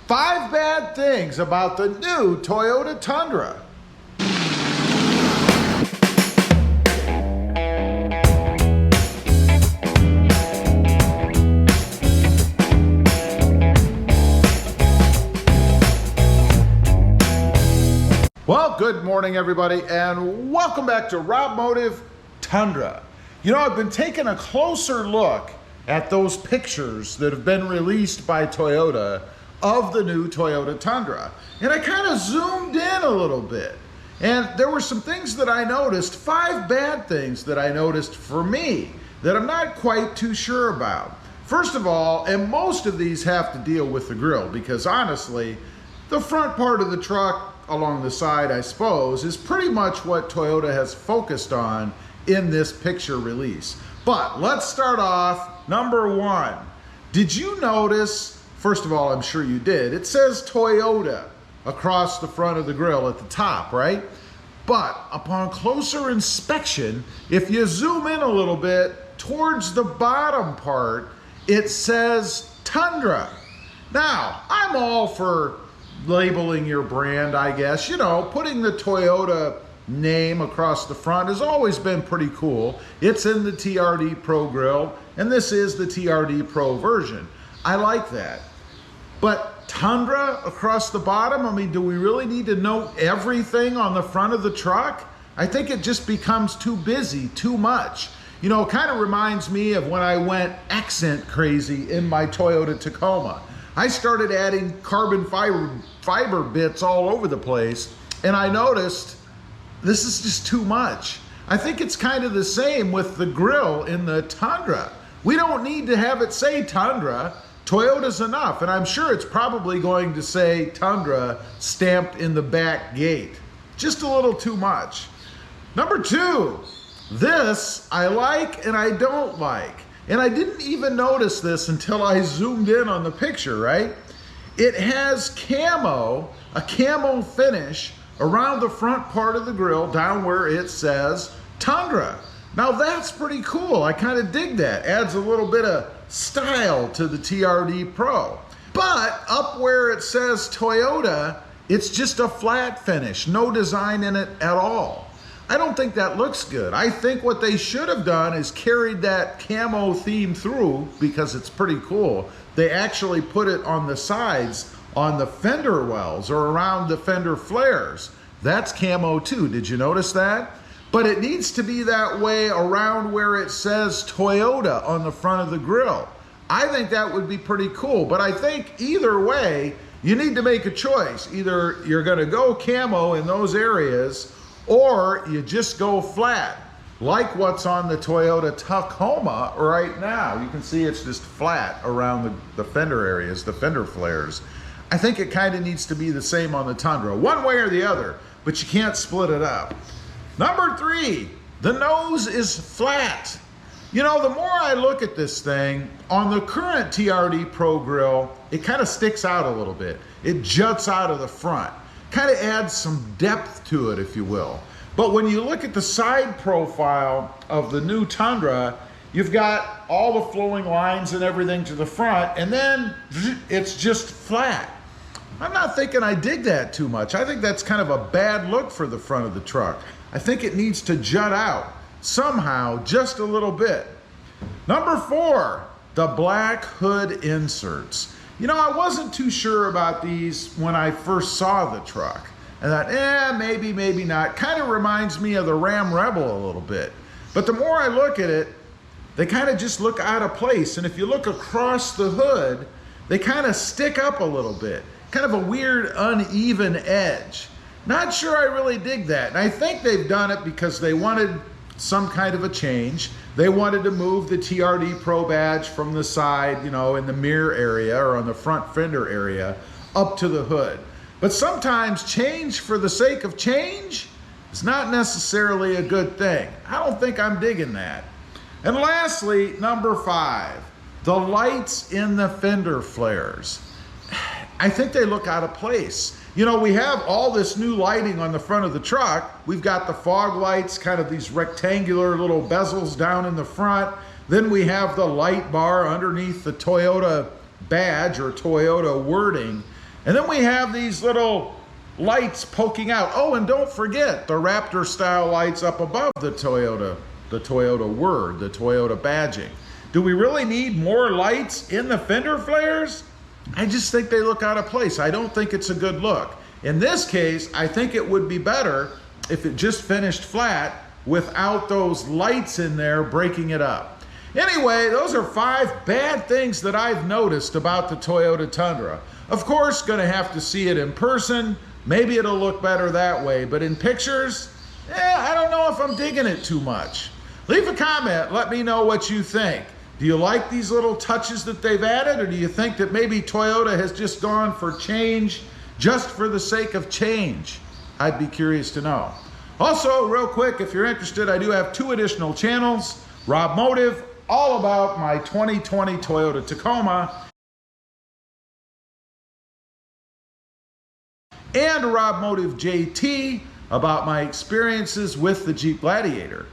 5 bad things about the new Toyota Tundra. Well, good morning everybody, and welcome back to Rob Motive Tundra. You know, I've been taking a closer look at those pictures that have been released by Toyota of the new Toyota Tundra. And I kind of zoomed in a little bit. And there were some things that I noticed, 5 bad things that I noticed for me that I'm not quite too sure about. First of all, and most of these have to deal with the grille, because honestly, the front part of the truck along the side, I suppose, is pretty much what Toyota has focused on in this picture release. But let's start off, number 1. Did you notice, first of all, I'm sure you did, it says Toyota across the front of the grille at the top, right? But upon closer inspection, if you zoom in a little bit, towards the bottom part, it says Tundra. Now, I'm all for labeling your brand, I guess. You know, putting the Toyota name across the front has always been pretty cool. It's in the TRD Pro grille, and this is the TRD Pro version. I like that. But Tundra across the bottom, I mean, do we really need to know everything on the front of the truck? I think it just becomes too busy, too much. You know, it kind of reminds me of when I went accent crazy in my Toyota Tacoma. I started adding carbon fiber bits all over the place, and I noticed this is just too much. I think it's kind of the same with the grille in the Tundra. We don't need to have it say Tundra. Toyota's enough, and I'm sure it's probably going to say Tundra stamped in the back gate. Just a little too much. Number 2, this I like and I don't like. And I didn't even notice this until I zoomed in on the picture, right? It has camo, a camo finish around the front part of the grille down where it says Tundra. Now that's pretty cool. I kind of dig that. Adds a little bit of style to the TRD Pro. But up where it says Toyota, it's just a flat finish, no design in it at all. I don't think that looks good. I think what they should have done is carried that camo theme through, because it's pretty cool. They actually put it on the sides, on the fender wells or around the fender flares. That's camo too. Did you notice that? But it needs to be that way around where it says Toyota on the front of the grille. I think that would be pretty cool. But I think either way, you need to make a choice. Either you're going to go camo in those areas, or you just go flat, like what's on the Toyota Tacoma right now. You can see it's just flat around the fender areas, the fender flares. I think it kind of needs to be the same on the Tundra, one way or the other, but you can't split it up. Number 3, the nose is flat. You know, the more I look at this thing, on the current TRD Pro grille, it kind of sticks out a little bit. It juts out of the front. Kind of adds some depth to it, if you will. But when you look at the side profile of the new Tundra, you've got all the flowing lines and everything to the front, and then it's just flat. I'm not thinking I dig that too much. I think that's kind of a bad look for the front of the truck. I think it needs to jut out somehow, just a little bit. Number 4, the black hood inserts. You know, I wasn't too sure about these when I first saw the truck. I thought, maybe, maybe not. Kind of reminds me of the Ram Rebel a little bit. But the more I look at it, they kind of just look out of place. And if you look across the hood, they kind of stick up a little bit. Kind of a weird, uneven edge. Not sure I really dig that. And I think they've done it because they wanted some kind of a change. They wanted to move the TRD Pro badge from the side, you know, in the mirror area or on the front fender area up to the hood. But sometimes change for the sake of change is not necessarily a good thing. I don't think I'm digging that. And lastly, number 5, the lights in the fender flares. I think they look out of place. You know, we have all this new lighting on the front of the truck. We've got the fog lights, kind of these rectangular little bezels down in the front. Then we have the light bar underneath the Toyota badge or Toyota wording. And then we have these little lights poking out. Oh, and don't forget the Raptor style lights up above the Toyota word, the Toyota badging. Do we really need more lights in the fender flares? I just think they look out of place. I don't think it's a good look. In this case, I think it would be better if it just finished flat without those lights in there breaking it up. Anyway, those are 5 bad things that I've noticed about the Toyota Tundra. Of course, gonna have to see it in person. Maybe it'll look better that way, but in pictures, I don't know if I'm digging it too much. Leave a comment, let me know what you think. Do you like these little touches that they've added, or do you think that maybe Toyota has just gone for change just for the sake of change? I'd be curious to know. Also, real quick, if you're interested, I do have 2 additional channels. Rob Motive, all about my 2020 Toyota Tacoma, and Rob Motive JT, about my experiences with the Jeep Gladiator.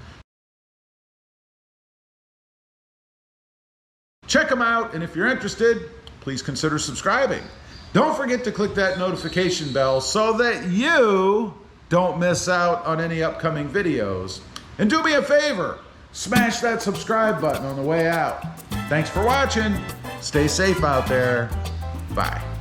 Check them out, and if you're interested, please consider subscribing. Don't forget to click that notification bell so that you don't miss out on any upcoming videos. And do me a favor, smash that subscribe button on the way out. Thanks for watching. Stay safe out there. Bye.